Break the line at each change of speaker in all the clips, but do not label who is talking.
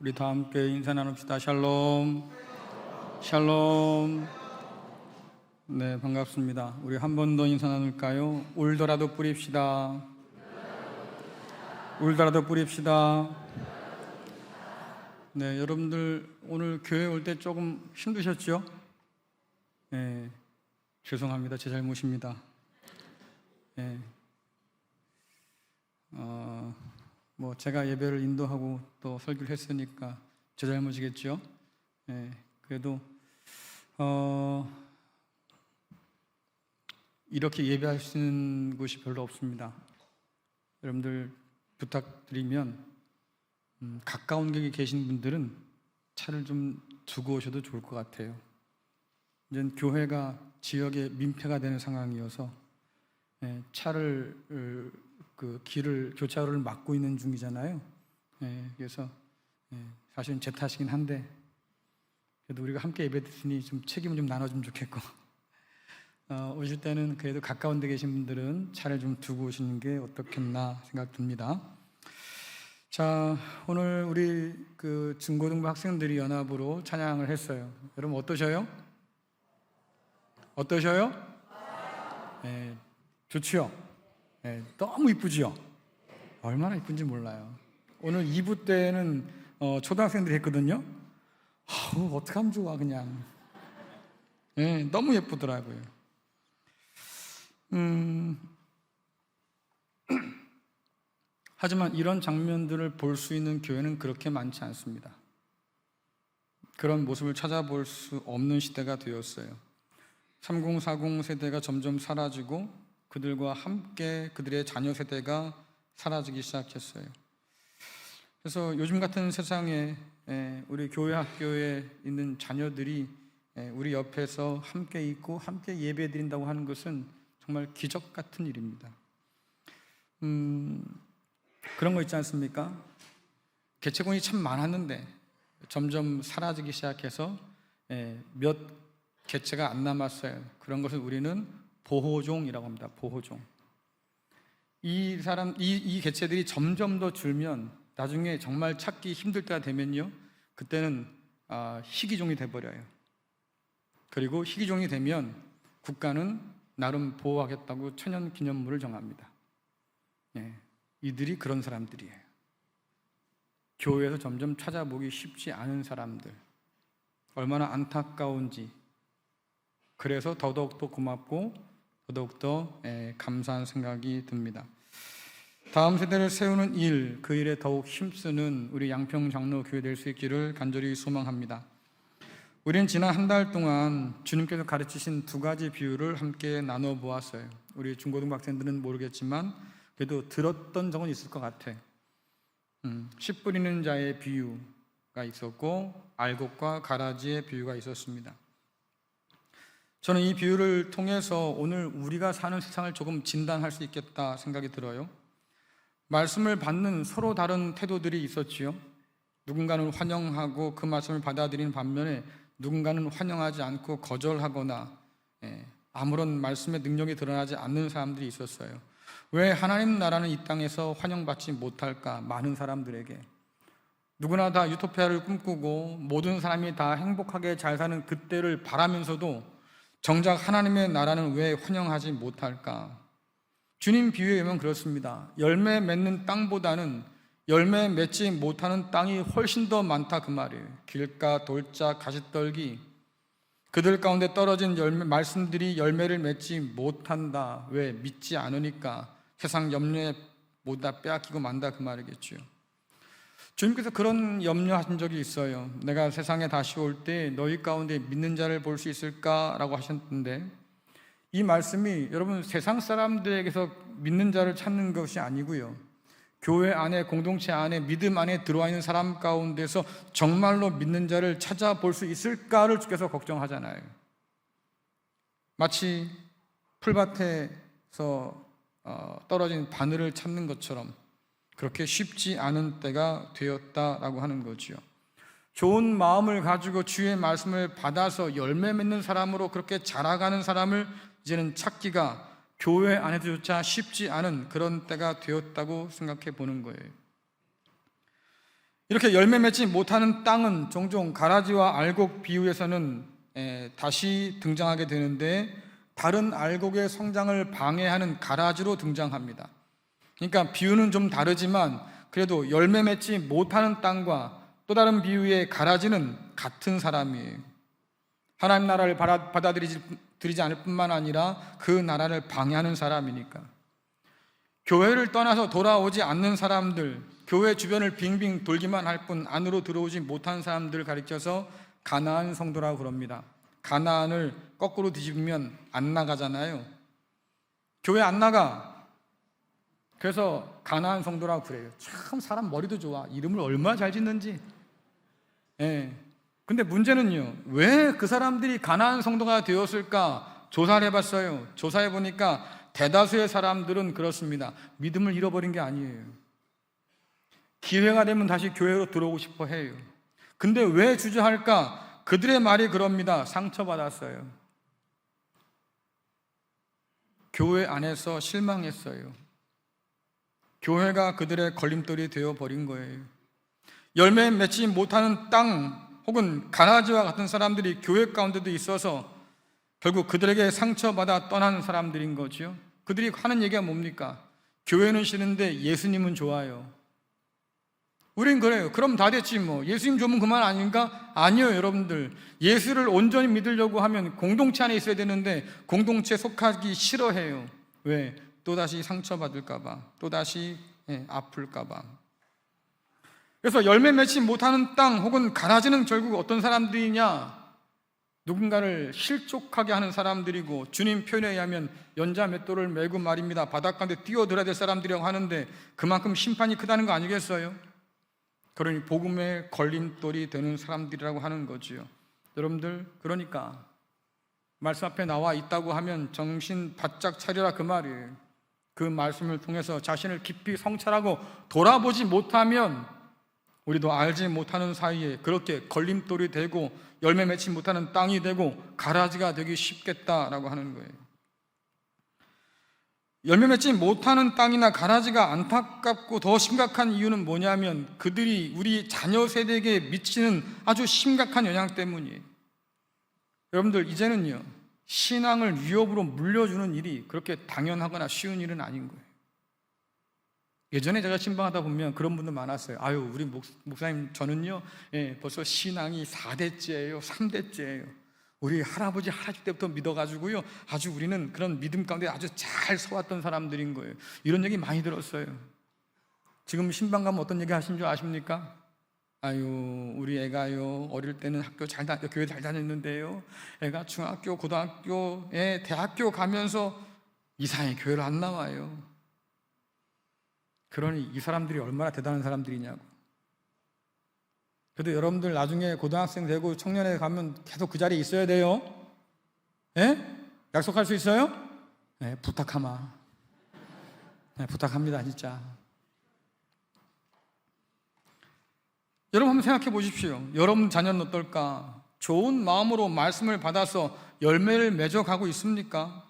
우리 다 함께 인사 나눕시다. 샬롬. 샬롬. 네, 반갑습니다. 우리 한 번 더 인사 나눌까요? 울더라도 뿌립시다. 울더라도 뿌립시다. 네, 여러분들 오늘 교회 올 때 조금 힘드셨죠? 네, 죄송합니다. 제 잘못입니다. 네. 제가 예배를 인도하고 또 설교를 했으니까 제 잘못이겠죠. 그래도 이렇게 예배할 수 있는 곳이 별로 없습니다. 여러분들 부탁드리면 가까운 곳에 계신 분들은 차를 좀 두고 오셔도 좋을 것 같아요. 이제 교회가 지역의 민폐가 되는 상황이어서 차를 교차로를 막고 있는 중이잖아요. 그래서 사실은 제 탓이긴 한데 그래도 우리가 함께 예배드리니 좀 책임을 좀 나눠주면 좋겠고 오실 때는 그래도 가까운 데 계신 분들은 차를 좀 두고 오시는 게 어떻겠나 생각 듭니다. 자, 오늘 우리 중고등부 학생들이 연합으로 찬양을 했어요. 여러분 어떠셔요? 어떠셔요? 좋지요? 너무 이쁘지요? 얼마나 이쁜지 몰라요. 오늘 2부 때는 초등학생들이 했거든요. 어떡하면 좋아 그냥. 너무 예쁘더라고요. 하지만 이런 장면들을 볼 수 있는 교회는 그렇게 많지 않습니다. 그런 모습을 찾아볼 수 없는 시대가 되었어요. 3040 세대가 점점 사라지고 그들과 함께 그들의 자녀 세대가 사라지기 시작했어요. 그래서 요즘 같은 세상에 우리 교회 학교에 있는 자녀들이 우리 옆에서 함께 있고 함께 예배 드린다고 하는 것은 정말 기적 같은 일입니다. 그런 거 있지 않습니까? 개체군이 참 많았는데 점점 사라지기 시작해서 몇 개체가 안 남았어요. 그런 것을 우리는 보호종이라고 합니다. 보호종. 이 개체들이 점점 더 줄면 나중에 정말 찾기 힘들 때가 되면요, 그때는 희귀종이 돼버려요. 그리고 희귀종이 되면 국가는 나름 보호하겠다고 천연기념물을 정합니다. 이들이 그런 사람들이에요. 교회에서 점점 찾아보기 쉽지 않은 사람들, 얼마나 안타까운지. 그래서 더더욱더 고맙고 더더욱더 감사한 생각이 듭니다. 다음 세대를 세우는 일, 그 일에 더욱 힘쓰는 우리 양평 장로 교회 될 수 있기를 간절히 소망합니다. 우리는 지난 한 달 동안 주님께서 가르치신 두 가지 비유를 함께 나눠보았어요. 우리 중고등부 학생들은 모르겠지만 그래도 들었던 적은 있을 것 같아. 씨 뿌리는 자의 비유가 있었고 알곡과 가라지의 비유가 있었습니다. 저는 이 비유를 통해서 오늘 우리가 사는 세상을 조금 진단할 수 있겠다 생각이 들어요. 말씀을 받는 서로 다른 태도들이 있었지요. 누군가는 환영하고 그 말씀을 받아들이는 반면에 누군가는 환영하지 않고 거절하거나 아무런 말씀의 능력이 드러나지 않는 사람들이 있었어요. 왜 하나님 나라는 이 땅에서 환영받지 못할까? 많은 사람들에게. 누구나 다 유토피아를 꿈꾸고 모든 사람이 다 행복하게 잘 사는 그때를 바라면서도 정작 하나님의 나라는 왜 환영하지 못할까? 주님 비유에 의하면 그렇습니다. 열매 맺는 땅보다는 열매 맺지 못하는 땅이 훨씬 더 많다 그 말이에요. 길가, 돌짝, 가시떨기, 그들 가운데 떨어진 말씀들이 열매를 맺지 못한다. 왜? 믿지 않으니까. 세상 염려에 모두 빼앗기고 만다 그 말이겠죠. 주님께서 그런 염려하신 적이 있어요. 내가 세상에 다시 올 때 너희 가운데 믿는 자를 볼 수 있을까라고 하셨는데, 이 말씀이 여러분 세상 사람들에게서 믿는 자를 찾는 것이 아니고요, 교회 안에, 공동체 안에, 믿음 안에 들어와 있는 사람 가운데서 정말로 믿는 자를 찾아볼 수 있을까를 주께서 걱정하잖아요. 마치 풀밭에서 떨어진 바늘을 찾는 것처럼 그렇게 쉽지 않은 때가 되었다라고 하는 거지요. 좋은 마음을 가지고 주의 말씀을 받아서 열매 맺는 사람으로 그렇게 자라가는 사람을 이제는 찾기가 교회 안에서조차 쉽지 않은 그런 때가 되었다고 생각해 보는 거예요. 이렇게 열매 맺지 못하는 땅은 종종 가라지와 알곡 비유에서는 다시 등장하게 되는데, 다른 알곡의 성장을 방해하는 가라지로 등장합니다. 그러니까 비유는 좀 다르지만 그래도 열매 맺지 못하는 땅과 또 다른 비유의 가라지는 같은 사람이에요. 하나님 나라를 받아들이지 않을 뿐만 아니라 그 나라를 방해하는 사람이니까. 교회를 떠나서 돌아오지 않는 사람들, 교회 주변을 빙빙 돌기만 할 뿐 안으로 들어오지 못한 사람들을 가리켜서 가나안 성도라고 그럽니다. 가나안을 거꾸로 뒤집으면 안 나가잖아요. 교회 안 나가. 그래서 가나안 성도라고 그래요. 참 사람 머리도 좋아. 이름을 얼마나 잘 짓는지. 근데 문제는요, 왜 그 사람들이 가나안 성도가 되었을까 조사를 해봤어요. 조사해보니까 대다수의 사람들은 그렇습니다. 믿음을 잃어버린 게 아니에요. 기회가 되면 다시 교회로 들어오고 싶어 해요. 근데 왜 주저할까? 그들의 말이 그럽니다. 상처받았어요. 교회 안에서 실망했어요. 교회가 그들의 걸림돌이 되어버린 거예요. 열매 맺지 못하는 땅 혹은 가라지와 같은 사람들이 교회 가운데도 있어서 결국 그들에게 상처받아 떠나는 사람들인 거죠. 그들이 하는 얘기가 뭡니까? 교회는 싫은데 예수님은 좋아요. 우린 그래요. 그럼 다 됐지 뭐. 예수님 좋으면 그만 아닌가? 아니요, 여러분들. 예수를 온전히 믿으려고 하면 공동체 안에 있어야 되는데 공동체에 속하기 싫어해요. 왜? 또다시 상처받을까 봐, 또다시 아플까 봐. 그래서 열매 맺지 못하는 땅 혹은 가라지는 결국 어떤 사람들이냐? 누군가를 실족하게 하는 사람들이고, 주님 표현에 의하면 연자 맷돌을 메고 말입니다, 바닷가에 뛰어들어야 될 사람들이라고 하는데 그만큼 심판이 크다는 거 아니겠어요? 그러니 복음의 걸림돌이 되는 사람들이라고 하는 거지요. 여러분들, 그러니까 말씀 앞에 나와 있다고 하면 정신 바짝 차려라 그 말이에요. 그 말씀을 통해서 자신을 깊이 성찰하고 돌아보지 못하면 우리도 알지 못하는 사이에 그렇게 걸림돌이 되고 열매 맺지 못하는 땅이 되고 가라지가 되기 쉽겠다라고 하는 거예요. 열매 맺지 못하는 땅이나 가라지가 안타깝고 더 심각한 이유는 뭐냐면 그들이 우리 자녀 세대에게 미치는 아주 심각한 영향 때문이에요. 여러분들, 이제는요, 신앙을 위협으로 물려주는 일이 그렇게 당연하거나 쉬운 일은 아닌 거예요. 예전에 제가 신방하다 보면 그런 분들 많았어요. 아유, 우리 목사님 저는요, 벌써 신앙이 4대째예요 3대째예요 우리 할아버지 때부터 믿어가지고요, 아주 우리는 그런 믿음 가운데 아주 잘 서왔던 사람들인 거예요. 이런 얘기 많이 들었어요. 지금 신방 가면 어떤 얘기 하신 줄 아십니까? 아유, 우리 애가요, 어릴 때는 교회 잘 다녔는데요, 애가 중학교, 고등학교에 대학교 가면서 이상하게 교회를 안 나와요. 그러니 이 사람들이 얼마나 대단한 사람들이냐고. 그래도 여러분들 나중에 고등학생 되고 청년회 가면 계속 그 자리에 있어야 돼요. 약속할 수 있어요? 부탁하마. 부탁합니다, 진짜. 여러분 한번 생각해 보십시오. 여러분 자녀는 어떨까? 좋은 마음으로 말씀을 받아서 열매를 맺어가고 있습니까?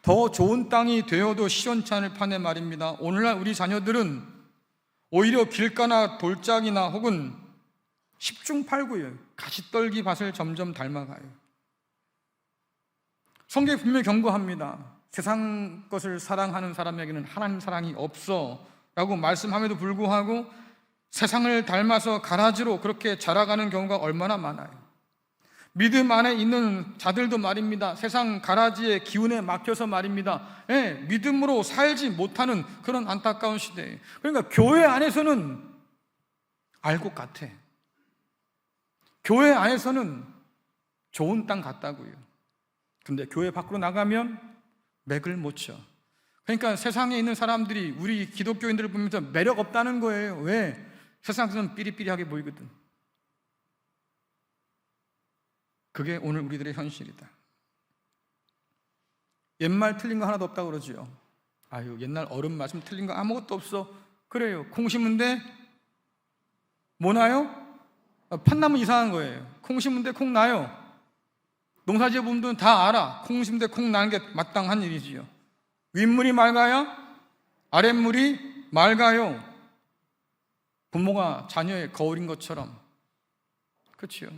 더 좋은 땅이 되어도 시원치 않을 판에 말입니다. 오늘날 우리 자녀들은 오히려 길가나 돌짝이나 혹은 10중 8구예요. 가시떨기 밭을 점점 닮아가요. 성경이 분명히 경고합니다. 세상 것을 사랑하는 사람에게는 하나님 사랑이 없어 라고 말씀함에도 불구하고 세상을 닮아서 가라지로 그렇게 자라가는 경우가 얼마나 많아요. 믿음 안에 있는 자들도 말입니다, 세상 가라지의 기운에 막혀서 말입니다, 믿음으로 살지 못하는 그런 안타까운 시대예요. 그러니까 교회 안에서는 알 것 같아. 교회 안에서는 좋은 땅 같다고요. 근데 교회 밖으로 나가면 맥을 못 쳐. 그러니까 세상에 있는 사람들이 우리 기독교인들을 보면서 매력 없다는 거예요. 왜? 세상에서는 삐리삐리하게 보이거든. 그게 오늘 우리들의 현실이다. 옛말 틀린 거 하나도 없다고 그러지요. 아유, 옛날 어른 말씀 틀린 거 아무것도 없어. 그래요. 콩 심은데 뭐 나요? 팥나무 이상한 거예요. 콩 심은데 콩 나요. 농사지어 보면 분들은 다 알아. 콩 심은데 콩 나는 게 마땅한 일이지요. 윗물이 맑아야 아랫물이 맑아요. 부모가 자녀의 거울인 것처럼. 그렇지요.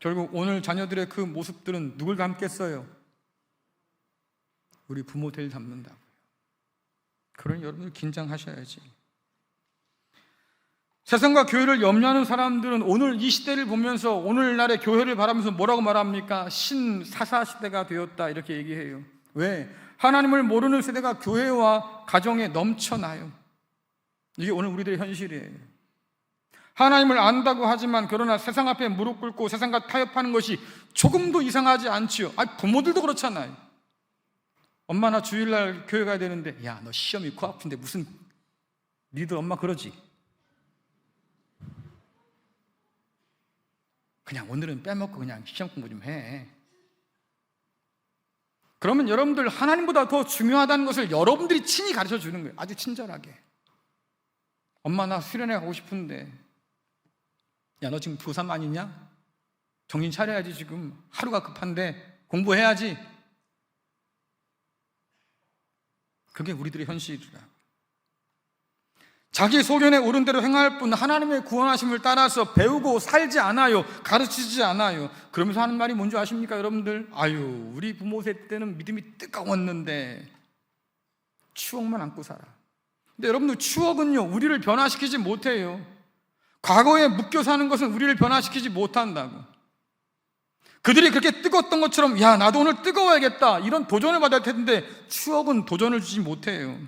결국 오늘 자녀들의 그 모습들은 누굴 닮겠어요? 우리 부모들 닮는다고요. 그러니 여러분들 긴장하셔야지. 세상과 교회를 염려하는 사람들은 오늘 이 시대를 보면서 오늘날의 교회를 바라면서 뭐라고 말합니까? 신사사시대가 되었다 이렇게 얘기해요. 왜? 하나님을 모르는 세대가 교회와 가정에 넘쳐나요. 이게 오늘 우리들의 현실이에요. 하나님을 안다고 하지만 그러나 세상 앞에 무릎 꿇고 세상과 타협하는 것이 조금도 이상하지 않지요. 부모들도 그렇잖아요. 엄마 나 주일날 교회 가야 되는데, 야 너 시험이 코앞인데 무슨, 니들 엄마 그러지? 그냥 오늘은 빼먹고 그냥 시험 공부 좀 해. 그러면 여러분들 하나님보다 더 중요하다는 것을 여러분들이 친히 가르쳐 주는 거예요. 아주 친절하게. 엄마 나 수련회 가고 싶은데, 야 너 지금 고3 아니냐? 정신 차려야지. 지금 하루가 급한데 공부해야지. 그게 우리들의 현실이라. 자기 소견에 오른 대로 행할 뿐 하나님의 구원하심을 따라서 배우고 살지 않아요. 가르치지 않아요. 그러면서 하는 말이 뭔지 아십니까 여러분들? 아유 우리 부모 세대 때는 믿음이 뜨거웠는데 추억만 안고 살아. 근데 여러분들 추억은요 우리를 변화시키지 못해요. 과거에 묶여 사는 것은 우리를 변화시키지 못한다고. 그들이 그렇게 뜨거웠던 것처럼 야 나도 오늘 뜨거워야겠다 이런 도전을 받을 텐데 추억은 도전을 주지 못해요.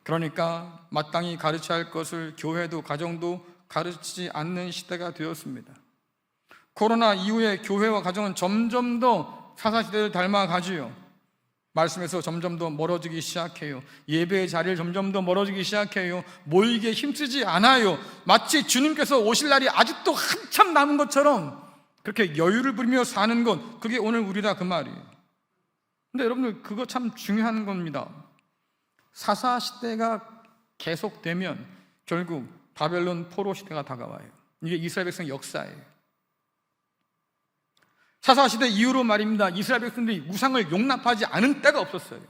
그러니까 마땅히 가르쳐야 할 것을 교회도 가정도 가르치지 않는 시대가 되었습니다. 코로나 이후에 교회와 가정은 점점 더 사사시대를 닮아가지요. 말씀에서 점점 더 멀어지기 시작해요. 예배의 자리를 점점 더 멀어지기 시작해요. 모이기에 힘쓰지 않아요. 마치 주님께서 오실 날이 아직도 한참 남은 것처럼 그렇게 여유를 부리며 사는 것, 그게 오늘 우리다 그 말이에요. 근데 여러분들 그거 참 중요한 겁니다. 사사시대가 계속되면 결국 바벨론 포로 시대가 다가와요. 이게 이스라엘 백성 역사예요. 사사시대 이후로 말입니다. 이스라엘 백성들이 우상을 용납하지 않은 때가 없었어요.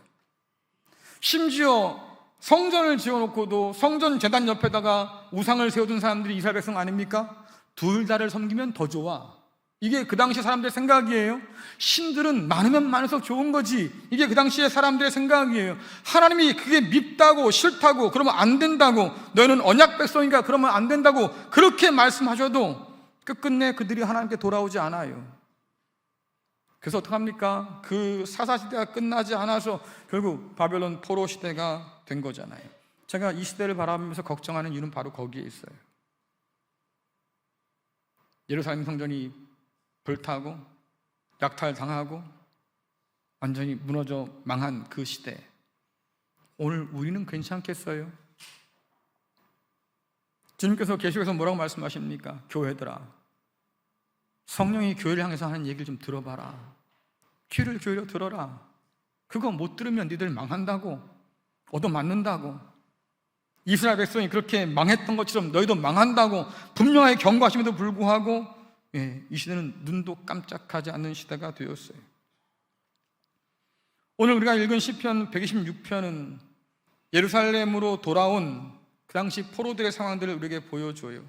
심지어 성전을 지어놓고도 성전 제단 옆에다가 우상을 세워둔 사람들이 이스라엘 백성 아닙니까? 둘 다를 섬기면 더 좋아. 이게 그 당시 사람들의 생각이에요. 신들은 많으면 많을수록 좋은 거지. 이게 그 당시의 사람들의 생각이에요. 하나님이 그게 밉다고 싫다고 그러면 안 된다고, 너희는 언약 백성이니까 그러면 안 된다고 그렇게 말씀하셔도 끝끝내 그들이 하나님께 돌아오지 않아요. 그래서 어떡합니까? 그 사사시대가 끝나지 않아서 결국 바벨론 포로 시대가 된 거잖아요. 제가 이 시대를 바라보면서 걱정하는 이유는 바로 거기에 있어요. 예루살렘 성전이 불타고 약탈당하고 완전히 무너져 망한 그 시대, 오늘 우리는 괜찮겠어요? 주님께서 계시록에서 뭐라고 말씀하십니까? 교회들아, 성령이 교회를 향해서 하는 얘기를 좀 들어봐라. 귀를 기울여 들어라. 그거 못 들으면 니들 망한다고, 얻어맞는다고. 이스라엘 백성이 그렇게 망했던 것처럼 너희도 망한다고 분명하게 경고하심에도 불구하고 이 시대는 눈도 깜짝하지 않는 시대가 되었어요. 오늘 우리가 읽은 시편 126편은 예루살렘으로 돌아온 그 당시 포로들의 상황들을 우리에게 보여줘요.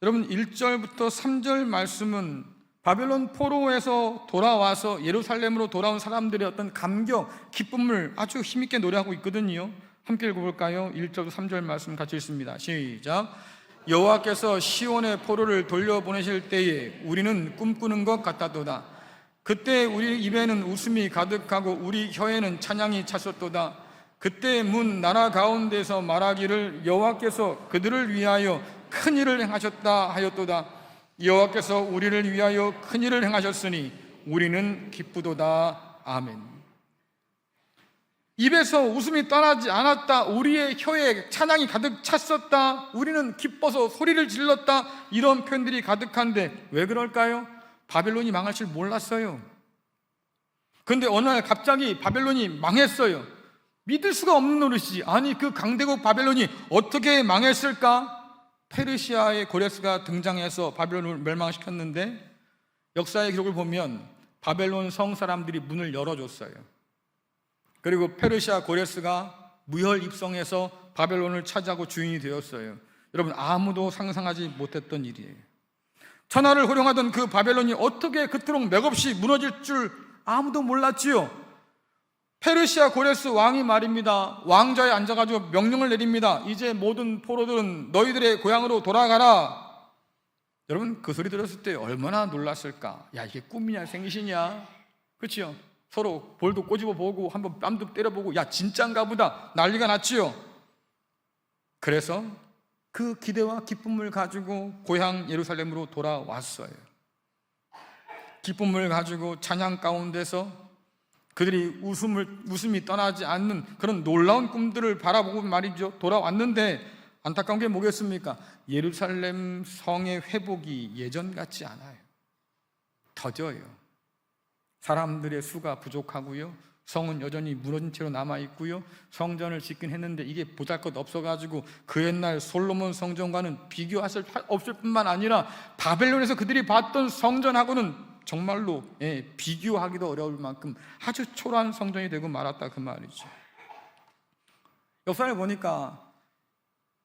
여러분 1절부터 3절 말씀은 바벨론 포로에서 돌아와서 예루살렘으로 돌아온 사람들의 어떤 감격, 기쁨을 아주 힘있게 노래하고 있거든요. 함께 읽어볼까요? 1절 3절 말씀 같이 읽습니다. 시작. 여호와께서 시온의 포로를 돌려보내실 때에 우리는 꿈꾸는 것 같았도다. 그때 우리 입에는 웃음이 가득하고 우리 혀에는 찬양이 찼었도다. 그때 문 나라 가운데서 말하기를 여호와께서 그들을 위하여 큰 일을 행하셨다 하였도다. 여호와께서 우리를 위하여 큰 일을 행하셨으니 우리는 기쁘도다. 아멘. 입에서 웃음이 떠나지 않았다. 우리의 혀에 찬양이 가득 찼었다. 우리는 기뻐서 소리를 질렀다. 이런 표현들이 가득한데 왜 그럴까요? 바벨론이 망할 줄 몰랐어요. 그런데 어느 날 갑자기 바벨론이 망했어요. 믿을 수가 없는 노릇이지. 아니 그 강대국 바벨론이 어떻게 망했을까? 페르시아의 고레스가 등장해서 바벨론을 멸망시켰는데 역사의 기록을 보면 바벨론 성 사람들이 문을 열어줬어요. 그리고 페르시아 고레스가 무혈 입성해서 바벨론을 차지하고 주인이 되었어요. 여러분, 아무도 상상하지 못했던 일이에요. 천하를 호령하던 그 바벨론이 어떻게 그토록 맥없이 무너질 줄 아무도 몰랐지요. 페르시아 고레스 왕이 말입니다, 왕좌에 앉아가지고 명령을 내립니다. 이제 모든 포로들은 너희들의 고향으로 돌아가라. 여러분, 그 소리 들었을 때 얼마나 놀랐을까? 야, 이게 꿈이냐 생신이야? 그렇죠? 서로 볼도 꼬집어 보고 한번 뺨도 때려보고, 야, 진짠가 보다 난리가 났지요. 그래서 그 기대와 기쁨을 가지고 고향 예루살렘으로 돌아왔어요. 기쁨을 가지고 찬양 가운데서 그들이 웃음이 떠나지 않는 그런 놀라운 꿈들을 바라보고 말이죠, 돌아왔는데 안타까운 게 뭐겠습니까? 예루살렘 성의 회복이 예전 같지 않아요. 더뎌요. 사람들의 수가 부족하고요, 성은 여전히 무너진 채로 남아있고요, 성전을 짓긴 했는데 이게 보잘것 없어가지고 그 옛날 솔로몬 성전과는 비교할 수 없을 뿐만 아니라 바벨론에서 그들이 봤던 성전하고는 정말로 비교하기도 어려울 만큼 아주 초라한 성전이 되고 말았다, 그 말이죠. 역사를 보니까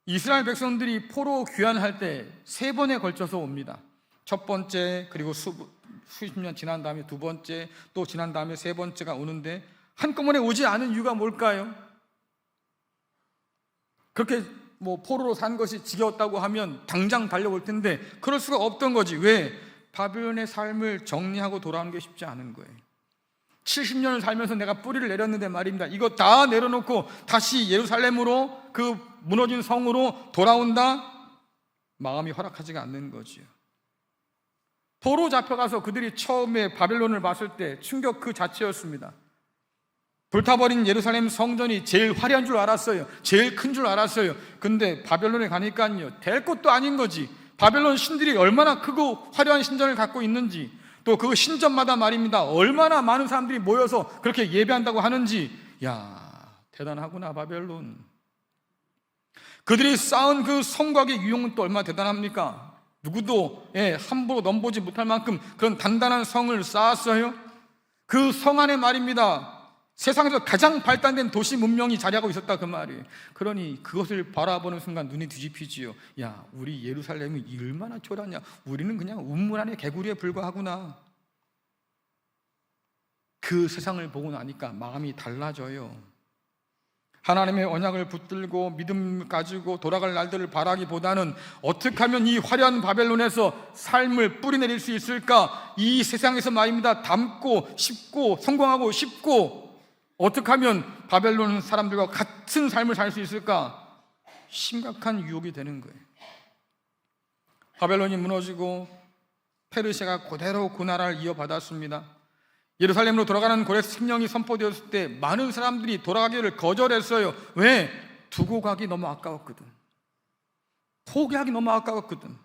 이스라엘 백성들이 포로 귀환할 때 3번에 걸쳐서 옵니다. 첫 번째, 그리고 수십 년 지난 다음에 두 번째, 또 지난 다음에 세 번째가 오는데 한꺼번에 오지 않은 이유가 뭘까요? 그렇게 포로로 산 것이 지겨웠다고 하면 당장 달려올 텐데 그럴 수가 없던 거지. 왜? 바벨론의 삶을 정리하고 돌아오는 게 쉽지 않은 거예요. 70년을 살면서 내가 뿌리를 내렸는데 말입니다, 이거 다 내려놓고 다시 예루살렘으로, 그 무너진 성으로 돌아온다? 마음이 허락하지가 않는 거지요. 포로 잡혀가서 그들이 처음에 바벨론을 봤을 때 충격 그 자체였습니다. 불타버린 예루살렘 성전이 제일 화려한 줄 알았어요. 제일 큰 줄 알았어요. 근데 바벨론에 가니까요, 될 것도 아닌 거지. 바벨론 신들이 얼마나 크고 화려한 신전을 갖고 있는지, 또 그 신전마다 말입니다, 얼마나 많은 사람들이 모여서 그렇게 예배한다고 하는지, 야, 대단하구나 바벨론. 그들이 쌓은 그 성곽의 유용은 또 얼마나 대단합니까? 누구도 함부로 넘보지 못할 만큼 그런 단단한 성을 쌓았어요. 그 성 안에 말입니다, 세상에서 가장 발달된 도시 문명이 자리하고 있었다, 그 말이에요. 그러니 그것을 바라보는 순간 눈이 뒤집히지요. 야, 우리 예루살렘이 얼마나 초라하냐. 우리는 그냥 우물 안의 개구리에 불과하구나. 그 세상을 보고 나니까 마음이 달라져요. 하나님의 언약을 붙들고 믿음 가지고 돌아갈 날들을 바라기보다는 어떻게 하면 이 화려한 바벨론에서 삶을 뿌리내릴 수 있을까? 이 세상에서 말입니다, 담고 싶고 성공하고 싶고 어떻게 하면 바벨론 사람들과 같은 삶을 살 수 있을까? 심각한 유혹이 되는 거예요. 바벨론이 무너지고 페르시아가 그대로 그 나라를 이어받았습니다. 예루살렘으로 돌아가는 고레스 칙령이 선포되었을 때 많은 사람들이 돌아가기를 거절했어요. 왜? 두고 가기 너무 아까웠거든. 포기하기 너무 아까웠거든.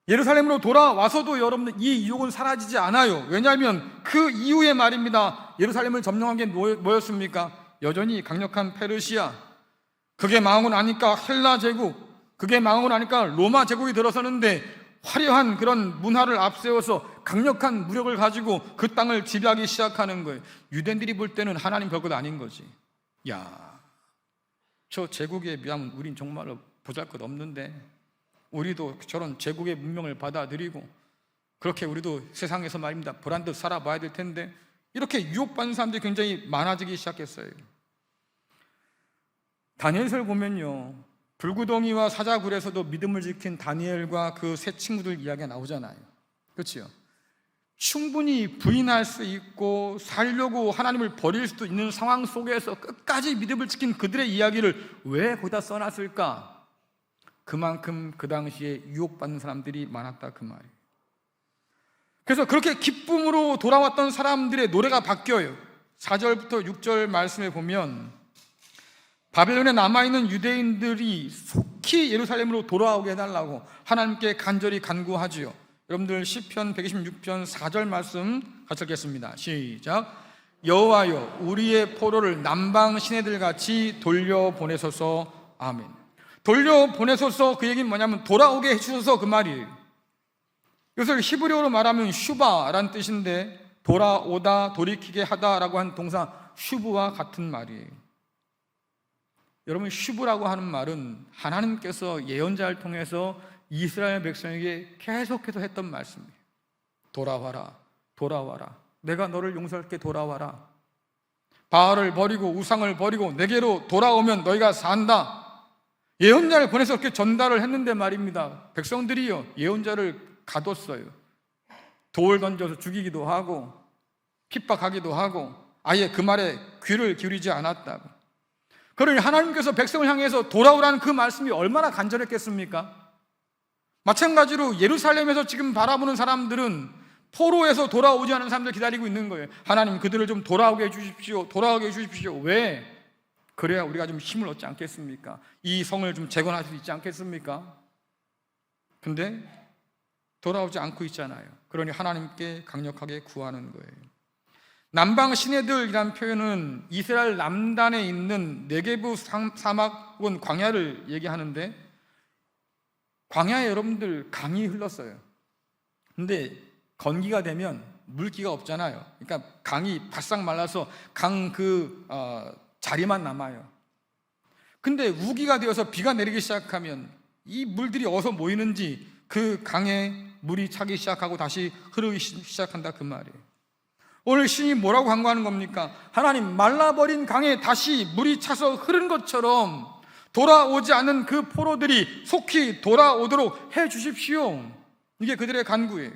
예루살렘으로 돌아와서도 여러분들 이 유혹은 사라지지 않아요. 왜냐하면 그 이후에 말입니다, 예루살렘을 점령한 게 뭐였습니까? 여전히 강력한 페르시아, 그게 망하고 나니까 헬라 제국, 그게 망하고 나니까 로마 제국이 들어서는데 화려한 그런 문화를 앞세워서 강력한 무력을 가지고 그 땅을 지배하기 시작하는 거예요. 유대인들이 볼 때는 하나님 별것 아닌 거지. 야, 저 제국에 비하면 우린 정말로 보잘것없는데 우리도 저런 제국의 문명을 받아들이고 그렇게 우리도 세상에서 말입니다, 보란 듯 살아봐야 될 텐데, 이렇게 유혹받는 사람들이 굉장히 많아지기 시작했어요. 다니엘서를 보면요, 불구덩이와 사자굴에서도 믿음을 지킨 다니엘과 그 세 친구들 이야기가 나오잖아요. 그렇죠? 충분히 부인할 수 있고 살려고 하나님을 버릴 수도 있는 상황 속에서 끝까지 믿음을 지킨 그들의 이야기를 왜 거기다 써놨을까? 그만큼 그 당시에 유혹받는 사람들이 많았다, 그 말이에요. 그래서 그렇게 기쁨으로 돌아왔던 사람들의 노래가 바뀌어요. 4절부터 6절 말씀에 보면 바벨론에 남아있는 유대인들이 속히 예루살렘으로 돌아오게 해달라고 하나님께 간절히 간구하지요. 여러분들 시편 126편 4절 말씀 같이 읽겠습니다. 시작. 여호와여, 우리의 포로를 남방 시내들같이 돌려보내소서. 아멘. 돌려보내소서, 그 얘기는 뭐냐면 돌아오게 해주셔서, 그 말이에요. 이것을 히브리어로 말하면 슈바라는 뜻인데 돌아오다, 돌이키게 하다라고 한 동사 슈브와 같은 말이에요. 여러분, 슈브라고 하는 말은 하나님께서 예언자를 통해서 이스라엘 백성에게 계속해서 했던 말씀이에요. 돌아와라, 돌아와라. 내가 너를 용서할게, 돌아와라. 바알을 버리고 우상을 버리고 내게로 돌아오면 너희가 산다. 예언자를 보내서 그렇게 전달을 했는데 말입니다. 백성들이요, 예언자를 가뒀어요. 돌 던져서 죽이기도 하고 핍박하기도 하고 아예 그 말에 귀를 기울이지 않았다고. 그러니 하나님께서 백성을 향해서 돌아오라는 그 말씀이 얼마나 간절했겠습니까? 마찬가지로 예루살렘에서 지금 바라보는 사람들은 포로에서 돌아오지 않은 사람들 기다리고 있는 거예요. 하나님, 그들을 좀 돌아오게 해주십시오. 돌아오게 해주십시오. 왜? 그래야 우리가 좀 힘을 얻지 않겠습니까? 이 성을 좀 재건할 수 있지 않겠습니까? 근데 돌아오지 않고 있잖아요. 그러니 하나님께 강력하게 구하는 거예요. 남방 시내들이란 표현은 이스라엘 남단에 있는 네게부 사막 혹은 광야를 얘기하는데, 광야에 여러분들 강이 흘렀어요. 근데 건기가 되면 물기가 없잖아요. 그러니까 강이 바싹 말라서 강 자리만 남아요. 근데 우기가 되어서 비가 내리기 시작하면 이 물들이 어디서 모이는지 그 강에 물이 차기 시작하고 다시 흐르기 시작한다, 그 말이에요. 오늘 신이 뭐라고 간구하는 겁니까? 하나님, 말라버린 강에 다시 물이 차서 흐른 것처럼 돌아오지 않는 그 포로들이 속히 돌아오도록 해 주십시오. 이게 그들의 간구예요.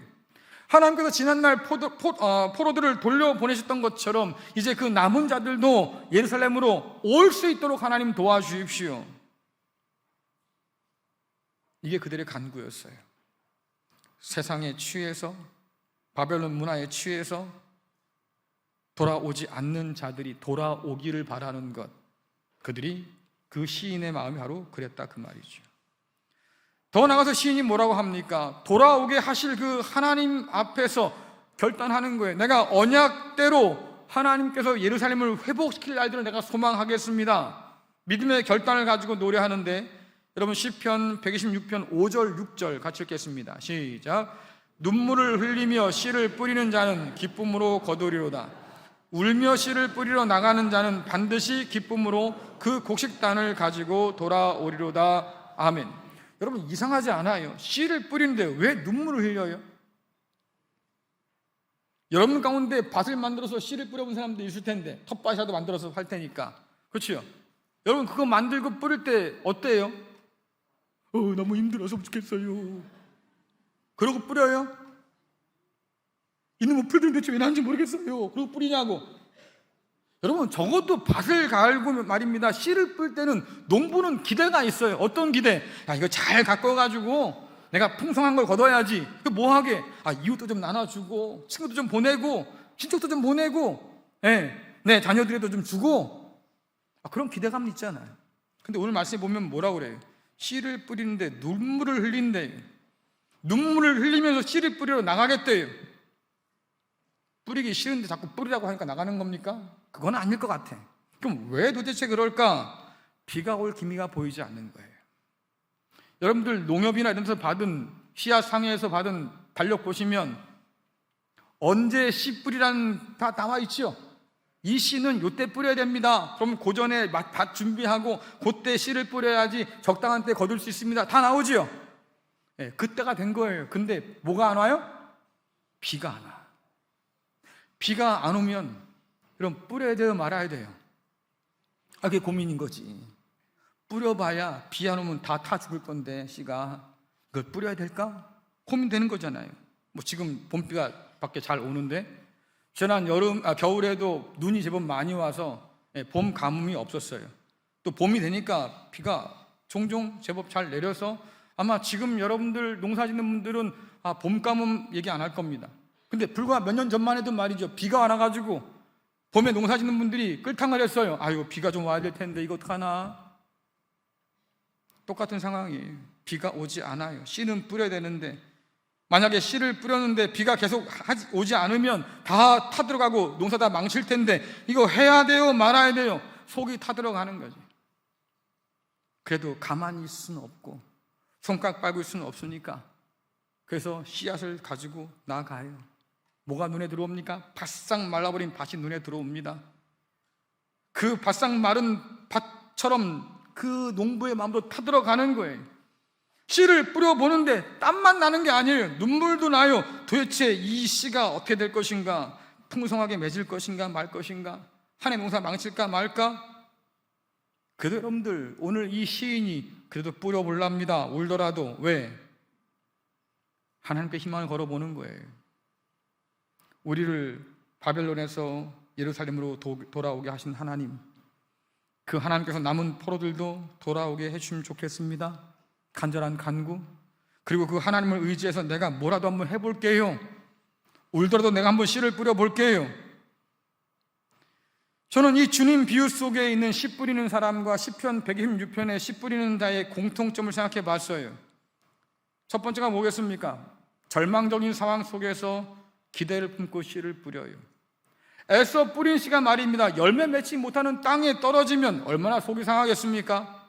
하나님께서 지난날 포로들을 돌려보내셨던 것처럼 이제 그 남은 자들도 예루살렘으로 올 수 있도록 하나님 도와주십시오. 이게 그들의 간구였어요. 세상에 취해서, 바벨론 문화에 취해서 돌아오지 않는 자들이 돌아오기를 바라는 것, 그들이 그 시인의 마음이 바로 그랬다, 그 말이죠. 더 나아가서 시인이 뭐라고 합니까? 돌아오게 하실 그 하나님 앞에서 결단하는 거예요. 내가 언약대로 하나님께서 예루살렘을 회복시킬 날들을 내가 소망하겠습니다. 믿음의 결단을 가지고 노래하는데, 여러분 시편 126편 5절 6절 같이 읽겠습니다. 시작. 눈물을 흘리며 씨를 뿌리는 자는 기쁨으로 거두리로다. 울며 씨를 뿌리러 나가는 자는 반드시 기쁨으로 그 곡식단을 가지고 돌아오리로다. 아멘. 여러분, 이상하지 않아요? 씨를 뿌리는데 왜 눈물을 흘려요? 여러분 가운데 밭을 만들어서 씨를 뿌려본 사람도 있을 텐데, 텃밭이라도 만들어서 할 테니까, 그렇죠? 여러분, 그거 만들고 뿌릴 때 어때요? 너무 힘들어서 죽겠어요. 그러고 뿌려요? 이놈의 뿌리는 대체 왜 나는지 모르겠어요. 그러고 뿌리냐고. 여러분, 적어도 밭을 갈고 말입니다, 씨를 뿌릴 때는 농부는 기대가 있어요. 어떤 기대? 야, 이거 잘 가꿔가지고 내가 풍성한 걸 거둬야지. 그 뭐하게? 이웃도 좀 나눠주고 친구도 좀 보내고 친척도 좀 보내고 내 자녀들에도 좀 주고, 그런 기대감이 있잖아요. 근데 오늘 말씀에 보면 뭐라고 그래요? 씨를 뿌리는데 눈물을 흘린대요. 눈물을 흘리면서 씨를 뿌리러 나가겠대요. 뿌리기 싫은데 자꾸 뿌리라고 하니까 나가는 겁니까? 그건 아닐 것 같아. 그럼 왜 도대체 그럴까? 비가 올 기미가 보이지 않는 거예요. 여러분들 농협이나 이런 데서 받은 씨앗상에서 받은 달력 보시면 언제 씨 뿌리라는 다 나와 있죠. 이 씨는 요때 뿌려야 됩니다. 그럼 그 전에 밭 준비하고 그때 씨를 뿌려야지 적당한 때 거둘 수 있습니다. 다 나오지요. 그때가 된 거예요. 근데 뭐가 안 와요? 비가 안 와. 비가 안 오면 그럼 뿌려야 돼요, 말아야 돼요? 그게 고민인 거지. 뿌려봐야 비 안 오면 다 타 죽을 건데 씨가, 그걸 뿌려야 될까? 고민되는 거잖아요. 뭐 지금 봄비가 밖에 잘 오는데, 지난 겨울에도 눈이 제법 많이 와서 봄 가뭄이 없었어요. 또 봄이 되니까 비가 종종 제법 잘 내려서 아마 지금 여러분들 농사 짓는 분들은 봄 가뭄 얘기 안 할 겁니다. 근데 불과 몇 년 전만 해도 말이죠, 비가 안 와가지고 봄에 농사 짓는 분들이 끌탕을 했어요. 이거 비가 좀 와야 될 텐데 이거 어떡하나. 똑같은 상황이에요. 비가 오지 않아요. 씨는 뿌려야 되는데, 만약에 씨를 뿌렸는데 비가 계속 오지 않으면 다 타들어가고 농사 다 망칠 텐데 이거 해야 돼요, 말아야 돼요? 속이 타들어가는 거지. 그래도 가만히 있을 수는 없고 손가락 빨고 있을 수는 없으니까 그래서 씨앗을 가지고 나가요. 뭐가 눈에 들어옵니까? 바싹 말라버린 밭이 눈에 들어옵니다. 그 바싹 마른 밭처럼 그 농부의 마음도 타들어가는 거예요. 씨를 뿌려보는데 땀만 나는 게 아니에요. 눈물도 나요. 도대체 이 씨가 어떻게 될 것인가? 풍성하게 맺을 것인가 말 것인가? 한 해 농사 망칠까 말까? 그래도 여러분들 오늘 이 시인이 그래도 뿌려볼랍니다. 울더라도. 왜? 하나님께 희망을 걸어보는 거예요. 우리를 바벨론에서 예루살렘으로 돌아오게 하신 하나님, 그 하나님께서 남은 포로들도 돌아오게 해주시면 좋겠습니다. 간절한 간구. 그리고 그 하나님을 의지해서 내가 뭐라도 한번 해볼게요. 울더라도 내가 한번 씨를 뿌려볼게요. 저는 이 주님 비유 속에 있는 씨 뿌리는 사람과 시편 126편의 씨 뿌리는 자의 공통점을 생각해 봤어요. 첫 번째가 뭐겠습니까? 절망적인 상황 속에서 기대를 품고 씨를 뿌려요. 애써 뿌린 씨가 말입니다. 열매 맺지 못하는 땅에 떨어지면 얼마나 속이 상하겠습니까?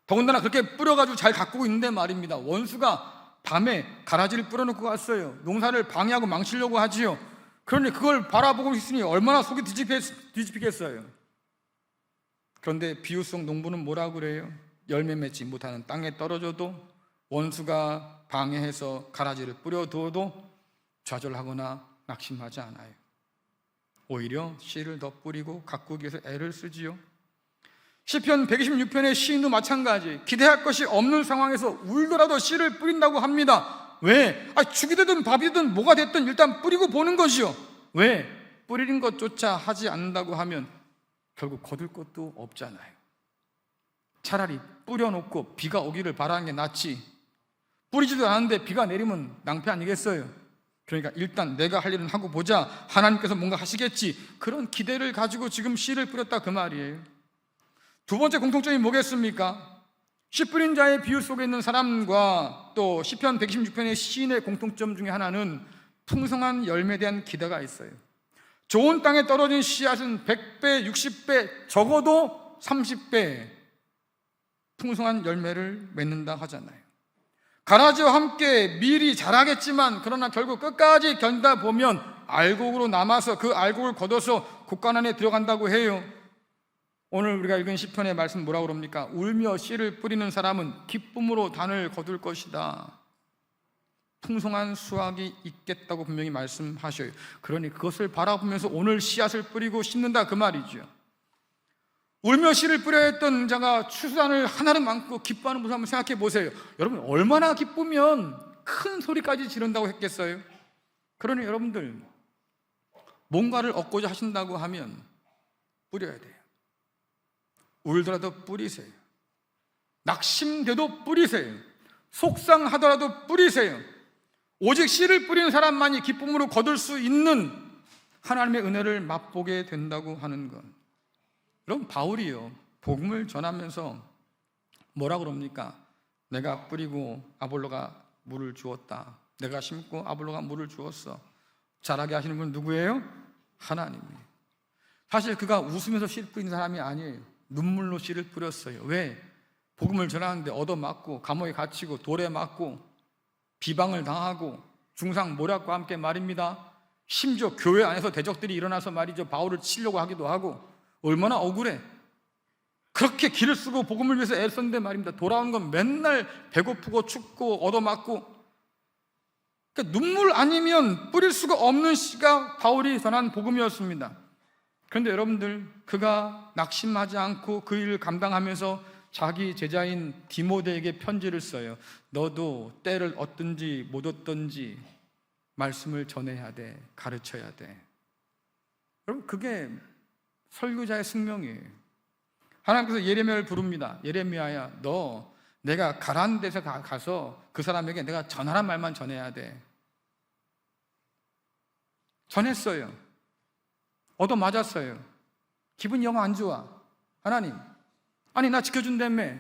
더군다나 그렇게 뿌려가지고 잘 가꾸고 있는데 말입니다. 원수가 밤에 가라지를 뿌려놓고 갔어요. 농사를 방해하고 망치려고 하지요. 그러니 그걸 바라보고 있으니 얼마나 속이 뒤집히겠어요. 그런데 비유 속 농부는 뭐라고 그래요? 열매 맺지 못하는 땅에 떨어져도 원수가 방해해서 가라지를 뿌려두어도 좌절하거나 낙심하지 않아요. 오히려 씨를 더 뿌리고 가꾸기 위해서 애를 쓰지요. 시편 126편의 시인도 마찬가지. 기대할 것이 없는 상황에서 울더라도 씨를 뿌린다고 합니다. 왜? 죽이 되든 밥이 되든 뭐가 됐든 일단 뿌리고 보는 것이요. 왜? 뿌리는 것조차 하지 않는다고 하면 결국 거둘 것도 없잖아요. 차라리 뿌려놓고 비가 오기를 바라는 게 낫지. 뿌리지도 않았는데 비가 내리면 낭패 아니겠어요? 그러니까 일단 내가 할 일은 하고 보자. 하나님께서 뭔가 하시겠지. 그런 기대를 가지고 지금 씨를 뿌렸다 그 말이에요. 두 번째 공통점이 뭐겠습니까? 씨 뿌린 자의 비유 속에 있는 사람과 또 시편 126편의 시인의 공통점 중에 하나는 풍성한 열매에 대한 기대가 있어요. 좋은 땅에 떨어진 씨앗은 100배, 60배, 적어도 30배 풍성한 열매를 맺는다 하잖아요. 가라지와 함께 밀이 자라겠지만 그러나 결국 끝까지 견디다 보면 알곡으로 남아서 그 알곡을 걷어서 곡간 안에 들어간다고 해요. 오늘 우리가 읽은 시편의 말씀 뭐라고 그럽니까? 울며 씨를 뿌리는 사람은 기쁨으로 단을 거둘 것이다. 풍성한 수확이 있겠다고 분명히 말씀하셔요. 그러니 그것을 바라보면서 오늘 씨앗을 뿌리고 심는다 그 말이죠. 울며 씨를 뿌려야 했던 자가 추수단을 하나를 안고 기뻐하는 모습 한번 생각해 보세요. 여러분 얼마나 기쁘면 큰 소리까지 지른다고 했겠어요? 그러니 여러분들 뭔가를 얻고자 하신다고 하면 뿌려야 돼요. 울더라도 뿌리세요. 낙심돼도 뿌리세요. 속상하더라도 뿌리세요. 오직 씨를 뿌리는 사람만이 기쁨으로 거둘 수 있는 하나님의 은혜를 맛보게 된다고 하는 것. 여러분 바울이요 복음을 전하면서 뭐라 그럽니까? 내가 뿌리고 아볼로가 물을 주었다. 내가 심고 아볼로가 물을 주었어. 자라게 하시는 분은 누구예요? 하나님이에요. 사실 그가 웃으면서 씨를 뿌린 사람이 아니에요. 눈물로 씨를 뿌렸어요. 왜? 복음을 전하는데 얻어맞고 감옥에 갇히고 돌에 맞고 비방을 당하고 중상 모략과 함께 말입니다. 심지어 교회 안에서 대적들이 일어나서 말이죠 바울을 치려고 하기도 하고 얼마나 억울해. 그렇게 길을 쓰고 복음을 위해서 애를 썼는데 말입니다. 돌아온 건 맨날 배고프고 춥고 얻어맞고. 그러니까 눈물 아니면 뿌릴 수가 없는 씨가 바울이 전한 복음이었습니다. 그런데 여러분들 그가 낙심하지 않고 그 일을 감당하면서 자기 제자인 디모데에게 편지를 써요. 너도 때를 얻든지 못 얻든지 말씀을 전해야 돼. 가르쳐야 돼. 여러분 그게 설교자의 숙명이에요. 하나님께서 예레미야를 부릅니다. 예레미야야 너 내가 가라는 데서 가서 그 사람에게 내가 전하란 말만 전해야 돼. 전했어요. 얻어맞았어요. 기분이 영 안 좋아. 하나님 아니 나 지켜준다며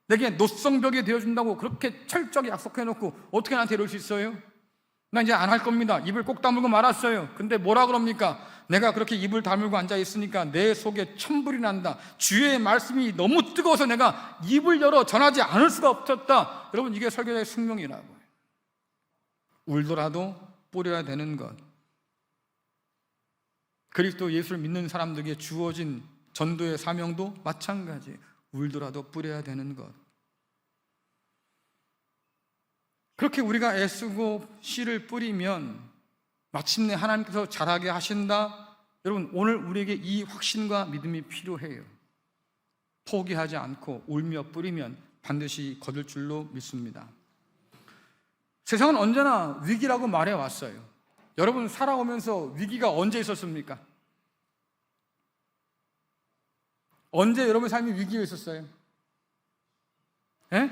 내게 노성벽이 되어준다고 그렇게 철저하게 약속해놓고 어떻게 나한테 이럴 수 있어요? 나 이제 안 할 겁니다. 입을 꼭 다물고 말았어요. 근데 뭐라 그럽니까? 내가 그렇게 입을 다물고 앉아있으니까 내 속에 천불이 난다. 주의 말씀이 너무 뜨거워서 내가 입을 열어 전하지 않을 수가 없었다. 여러분 이게 설교자의 숙명이라고요. 울더라도 뿌려야 되는 것. 그리스도 예수를 믿는 사람들에게 주어진 전도의 사명도 마찬가지예요. 울더라도 뿌려야 되는 것. 그렇게 우리가 애쓰고 씨를 뿌리면 마침내 하나님께서 자라게 하신다. 여러분, 오늘 우리에게 이 확신과 믿음이 필요해요. 포기하지 않고 울며 뿌리면 반드시 거둘 줄로 믿습니다. 세상은 언제나 위기라고 말해왔어요. 여러분 살아오면서 위기가 언제 있었습니까? 언제 여러분 삶이 위기에 있었어요? 예?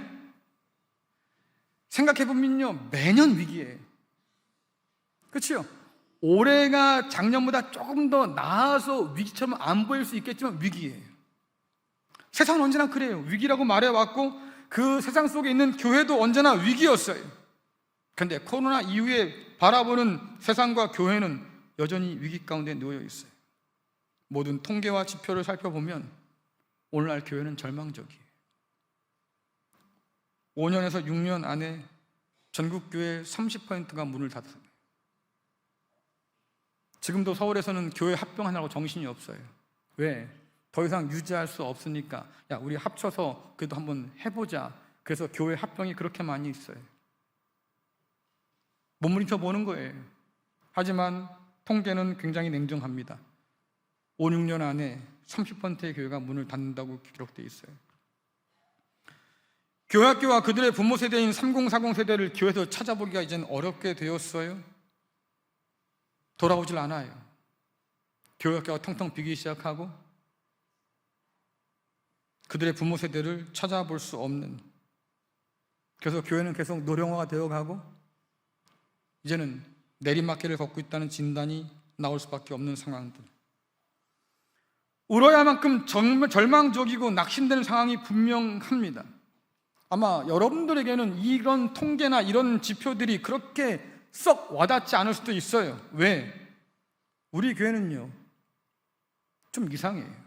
생각해보면요, 매년 위기예요. 그렇죠? 올해가 작년보다 조금 더 나아서 위기처럼 안 보일 수 있겠지만 위기예요. 세상은 언제나 그래요. 위기라고 말해왔고 그 세상 속에 있는 교회도 언제나 위기였어요. 그런데 코로나 이후에 바라보는 세상과 교회는 여전히 위기 가운데 놓여 있어요. 모든 통계와 지표를 살펴보면 오늘날 교회는 절망적이에요. 5년에서 6년 안에 전국 교회 30%가 문을 닫았어요. 지금도 서울에서는 교회 합병하느라고 정신이 없어요. 왜? 더 이상 유지할 수 없으니까 야, 우리 합쳐서 그래도 한번 해보자. 그래서 교회 합병이 그렇게 많이 있어요. 몸부림쳐 보는 거예요. 하지만 통계는 굉장히 냉정합니다. 5, 6년 안에 30%의 교회가 문을 닫는다고 기록되어 있어요. 교회학교와 그들의 부모 세대인 3040 세대를 교회에서 찾아보기가 이제는 어렵게 되었어요. 돌아오질 않아요. 교회학교가 텅텅 비기 시작하고 그들의 부모 세대를 찾아볼 수 없는, 그래서 교회는 계속 노령화가 되어가고 이제는 내리막길을 걷고 있다는 진단이 나올 수밖에 없는 상황들. 울어야 할 만큼 절망적이고 낙심되는 상황이 분명합니다. 아마 여러분들에게는 이런 통계나 이런 지표들이 그렇게 썩 와닿지 않을 수도 있어요. 왜? 우리 교회는요 좀 이상해요.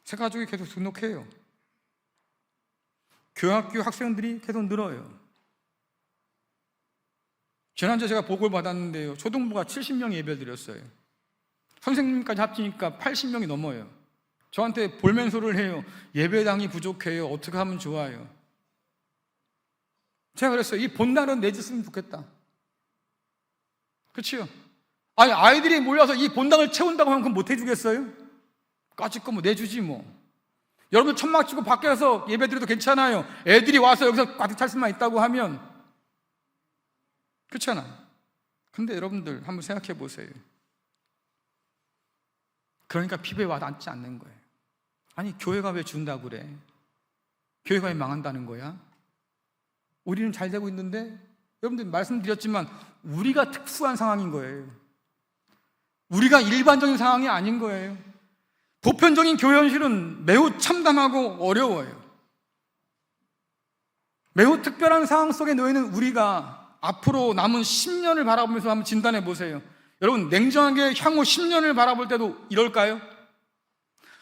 새 가족이 계속 등록해요. 교학교 학생들이 계속 늘어요. 지난주에 제가 보고를 받았는데요, 초등부가 70명이 예배드렸어요. 선생님까지 합치니까 80명이 넘어요. 저한테 볼멘소를 해요. 예배당이 부족해요. 어떻게 하면 좋아요? 제가 그랬어요. 이 본당은 내줬으면 좋겠다. 그렇죠? 아니, 아이들이 몰려서 이 본당을 채운다고 하면 그건 못 해주겠어요? 까짓 거 뭐 내주지 뭐. 여러분 천막 치고 밖에서 예배드려도 괜찮아요. 애들이 와서 여기서 가득 찰 수만 있다고 하면. 그렇잖아. 근데 여러분들 한번 생각해 보세요. 그러니까 피부에 와닿지 않는 거예요. 아니, 교회가 왜 준다고 그래? 교회가 왜 망한다는 거야? 우리는 잘 되고 있는데, 여러분들 말씀드렸지만 우리가 특수한 상황인 거예요. 우리가 일반적인 상황이 아닌 거예요. 보편적인 교회 현실은 매우 참담하고 어려워요. 매우 특별한 상황 속에 놓이는 우리가 앞으로 남은 10년을 바라보면서 한번 진단해 보세요. 여러분, 냉정하게 향후 10년을 바라볼 때도 이럴까요?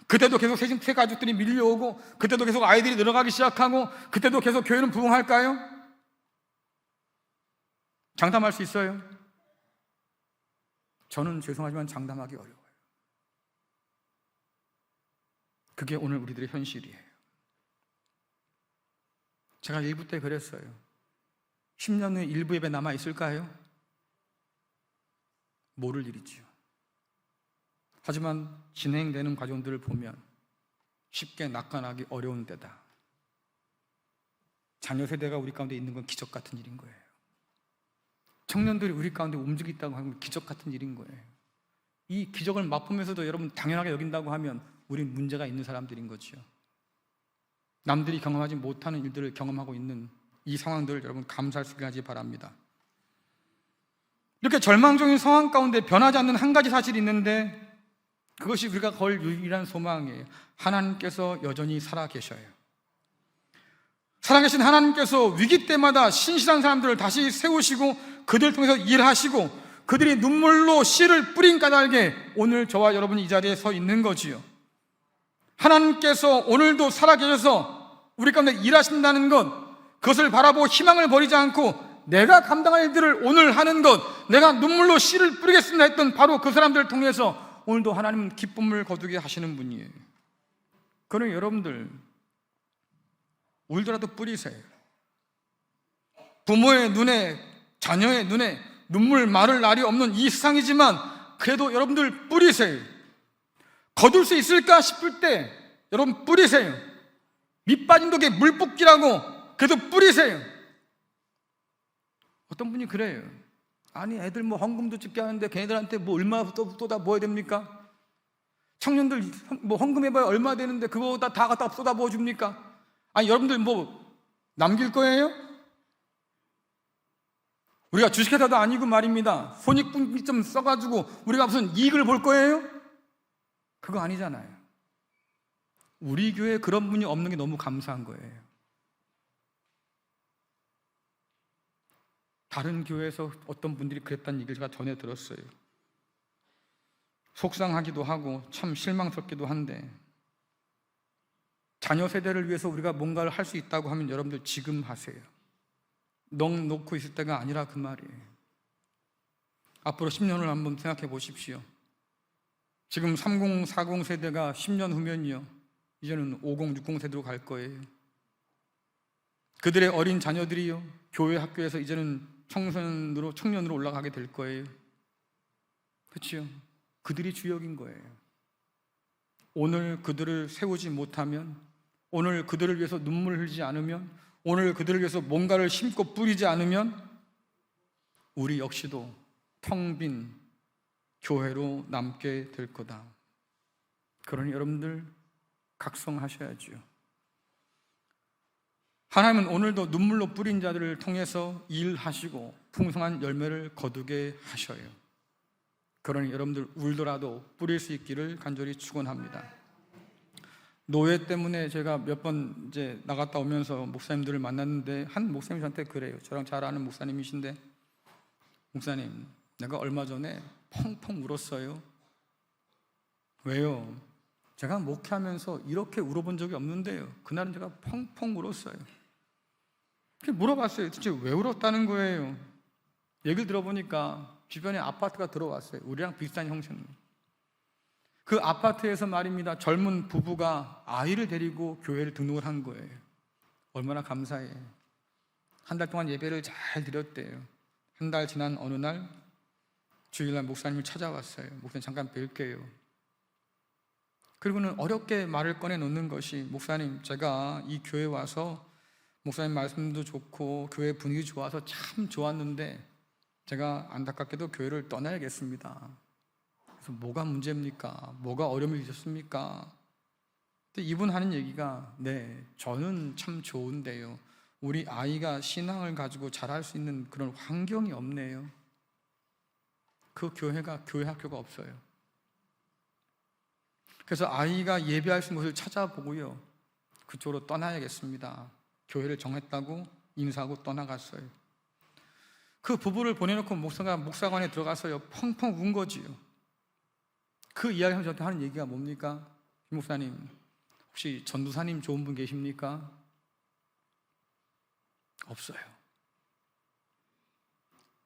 그때도 계속 새 가족들이 밀려오고, 그때도 계속 아이들이 늘어가기 시작하고, 그때도 계속 교회는 부흥할까요? 장담할 수 있어요? 저는 죄송하지만 장담하기 어려워요. 그게 오늘 우리들의 현실이에요. 제가 일부 때 그랬어요. 10년 후에 일부 예배 남아있을까요? 모를 일이지요. 하지만 진행되는 과정들을 보면 쉽게 낙관하기 어려운 데다. 자녀 세대가 우리 가운데 있는 건 기적 같은 일인 거예요. 청년들이 우리 가운데 움직이다고 하면 기적 같은 일인 거예요. 이 기적을 맛보면서도 여러분 당연하게 여긴다고 하면 우린 문제가 있는 사람들인 거죠. 남들이 경험하지 못하는 일들을 경험하고 있는 이 상황들을 여러분 감사할 수 있게 하기 바랍니다. 이렇게 절망적인 상황 가운데 변하지 않는 한 가지 사실이 있는데, 그것이 우리가 걸 유일한 소망이에요. 하나님께서 여전히 살아계셔요. 살아계신 하나님께서 위기 때마다 신실한 사람들을 다시 세우시고 그들을 통해서 일하시고 그들이 눈물로 씨를 뿌린 까닭에 오늘 저와 여러분이 이 자리에 서 있는 거지요. 하나님께서 오늘도 살아계셔서 우리 가운데 일하신다는 것, 그것을 바라보고 희망을 버리지 않고 내가 감당할 일들을 오늘 하는 것, 내가 눈물로 씨를 뿌리겠습니다 했던 바로 그 사람들을 통해서 오늘도 하나님은 기쁨을 거두게 하시는 분이에요. 그러니 여러분들 울더라도 뿌리세요. 부모의 눈에, 자녀의 눈에 눈물 마를 날이 없는 이 세상이지만 그래도 여러분들 뿌리세요. 거둘 수 있을까 싶을 때 여러분 뿌리세요. 밑 빠진 독에 물 붓기라고 그래도 뿌리세요. 어떤 분이 그래요. 아니 애들 뭐 헌금도 집게 하는데 걔네들한테 뭐 얼마 쏟아 부어야 됩니까? 청년들 뭐 헌금해봐야 얼마 되는데 그거보다 다 갖다 쏟아 부어줍니까? 아니 여러분들 뭐 남길 거예요? 우리가 주식회사도 아니고 말입니다. 손익분기점 써가지고 우리가 무슨 이익을 볼 거예요? 그거 아니잖아요. 우리 교회에 그런 분이 없는 게 너무 감사한 거예요. 다른 교회에서 어떤 분들이 그랬다는 얘기를 제가 전해 들었어요. 속상하기도 하고 참 실망스럽기도 한데, 자녀 세대를 위해서 우리가 뭔가를 할 수 있다고 하면 여러분들 지금 하세요. 넋 놓고 있을 때가 아니라 그 말이에요. 앞으로 10년을 한번 생각해 보십시오. 지금 30, 40 세대가 10년 후면요 이제는 50, 60 세대로 갈 거예요. 그들의 어린 자녀들이요 교회 학교에서 이제는 청년으로 올라가게 될 거예요. 그렇죠? 그들이 주역인 거예요. 오늘 그들을 세우지 못하면, 오늘 그들을 위해서 눈물 흘리지 않으면, 오늘 그들을 위해서 뭔가를 심고 뿌리지 않으면 우리 역시도 텅 빈 교회로 남게 될 거다. 그러니 여러분들 각성하셔야죠. 하나님은 오늘도 눈물로 뿌린 자들을 통해서 일하시고 풍성한 열매를 거두게 하셔요. 그러니 여러분들 울더라도 뿌릴 수 있기를 간절히 축원합니다. 노예 때문에 제가 몇 번 이제 나갔다 오면서 목사님들을 만났는데 한 목사님이 저한테 그래요. 저랑 잘 아는 목사님이신데, 목사님, 내가 얼마 전에 펑펑 울었어요. 왜요? 제가 목회하면서 이렇게 울어본 적이 없는데요. 그날은 제가 펑펑 울었어요. 물어봤어요. 도대체 왜 울었다는 거예요? 얘기를 들어보니까 주변에 아파트가 들어왔어요. 우리랑 비슷한 형편. 그 아파트에서 말입니다, 젊은 부부가 아이를 데리고 교회를 등록을 한 거예요. 얼마나 감사해요. 한 달 동안 예배를 잘 드렸대요. 한 달 지난 어느 날 주일날 목사님을 찾아왔어요. 목사님 잠깐 뵐게요. 그리고는 어렵게 말을 꺼내 놓는 것이, 목사님, 제가 이 교회 와서 목사님 말씀도 좋고 교회 분위기 좋아서 참 좋았는데 제가 안타깝게도 교회를 떠나야겠습니다. 그래서 뭐가 문제입니까? 뭐가 어려움을 있었습니까? 근데 이분 하는 얘기가, 네, 저는 참 좋은데요, 우리 아이가 신앙을 가지고 자랄 수 있는 그런 환경이 없네요. 그 교회가, 교회 학교가 없어요. 그래서 아이가 예배할 수 있는 곳을 찾아보고요, 그쪽으로 떠나야겠습니다. 교회를 정했다고 인사하고 떠나갔어요. 그 부부를 보내놓고 목사가 목사관에 들어가서요 펑펑 운 거지요. 그 이야기하면서 저한테 하는 얘기가 뭡니까? 김 목사님, 혹시 전도사님 좋은 분 계십니까? 없어요.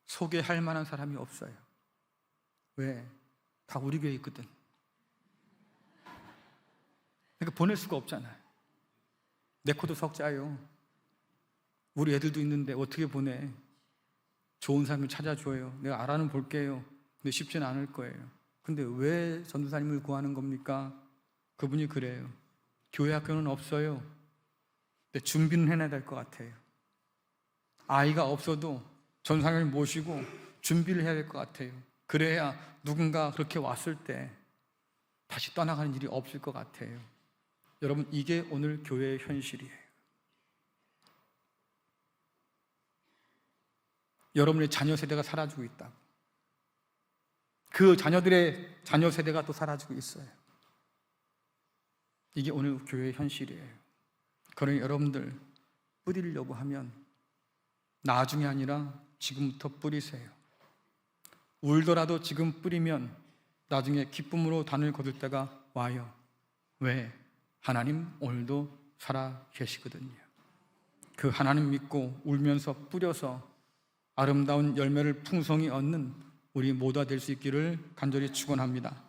소개할 만한 사람이 없어요. 왜? 다 우리 교회에 있거든. 그러니까 보낼 수가 없잖아요. 내 코도 석자요. 우리 애들도 있는데 어떻게 보내? 좋은 사람을 찾아줘요. 내가 알아는 볼게요. 근데 쉽지는 않을 거예요. 근데 왜 전도사님을 구하는 겁니까? 그분이 그래요. 교회 학교는 없어요. 근데 준비는 해놔야 될 것 같아요. 아이가 없어도 전도사님을 모시고 준비를 해야 될 것 같아요. 그래야 누군가 그렇게 왔을 때 다시 떠나가는 일이 없을 것 같아요. 여러분, 이게 오늘 교회의 현실이에요. 여러분의 자녀 세대가 사라지고 있다고. 그 자녀들의 자녀 세대가 또 사라지고 있어요. 이게 오늘 교회의 현실이에요. 그러니 여러분들 뿌리려고 하면 나중이 아니라 지금부터 뿌리세요. 울더라도 지금 뿌리면 나중에 기쁨으로 단을 거둘 때가 와요. 왜? 하나님 오늘도 살아 계시거든요. 그 하나님 믿고 울면서 뿌려서 아름다운 열매를 풍성히 얻는 우리 모두가 될 수 있기를 간절히 축원합니다.